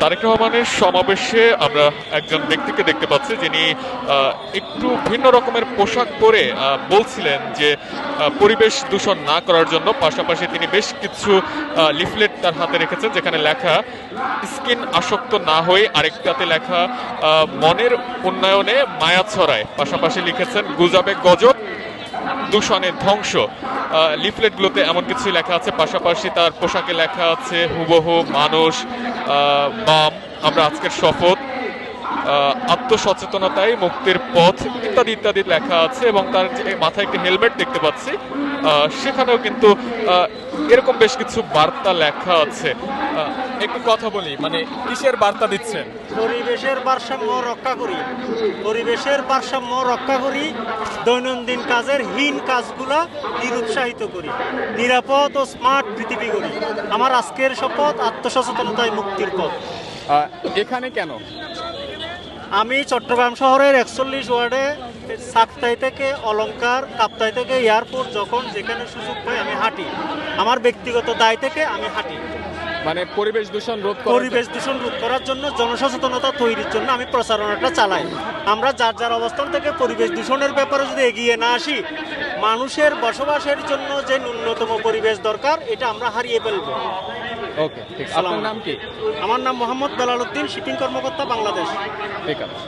তারেক রহমানের সমাবেশে আমরা একজন ব্যক্তিকে দেখতে পাচ্ছি যিনি একটু ভিন্ন রকমের পোশাক পরে বলছিলেন যে পরিবেশ দূষণ না করার জন্য। পাশাপাশি তিনি বেশ কিছু লিফলেট তার হাতে রেখেছেন যেখানে লেখা স্কিন আসক্ত না হয়ে, আরেকটাতে লেখা মনের উন্নয়নে মায়া ছড়ায়। পাশাপাশি লিখেছেন গুজাবে গজব, দূষণের ধ্বংস। লিফলেটগুলোতে এমন কিছু লেখা আছে। পাশাপাশি তার পোশাকে লেখা আছে হুবহু মানুষ, বাম, আমরা আজকের শপথ, আত্মসচেতনতায় মুক্তির পথ ইত্যাদি ইত্যাদি লেখা আছে। এবং তার যে মাথায় একটি হেলমেট দেখতে পাচ্ছি, সেখানেও কিন্তু এরকম বেশ কিছু বার্তা লেখা আছে। একটু কথা বলি, মানে কিসের বার্তা দিচ্ছেন? পরিবেশের ভারসাম্য রক্ষা করি, পরিবেশের ভারসাম্য রক্ষা করি, দৈনন্দিন কাজের হীন কাজগুলা নিরুৎসাহিত করি, নিরাপদ ও স্মার্ট পৃথিবী করি। আমার আজকের শপথ আত্মসচেতনতায় মুক্তির পথ। এখানে কেন? আমি চট্টগ্রাম শহরের 41 ওয়ার্ডে সাকতাই থেকে অলংকার, কাপ্তাই থেকে এয়ারপোর্ট, যখন যেখানে সুযোগ পাই আমি হাঁটি। আমার ব্যক্তিগত দায় থেকে আমি হাঁটি। মানে পরিবেশ দূষণ রোধ করার জন্য, জনসচেতনতা তৈরির জন্য আমি প্রচারণাটা চালাই। আমরা যার যার অবস্থান থেকে পরিবেশ দূষণের ব্যাপারে যদি এগিয়ে না আসি, মানুষের বসবাসের জন্য যে ন্যূনতম পরিবেশ দরকার, এটা আমরা হারিয়ে ফেলব। ওকে, ঠিক। আপনার নাম কি? আমার নাম মোহাম্মদ বেলাল উদ্দিন, শিপিং কর্মকর্তা, বাংলাদেশ। ঠিক আছে।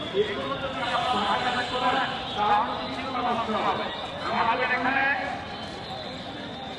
আমাদের এখানে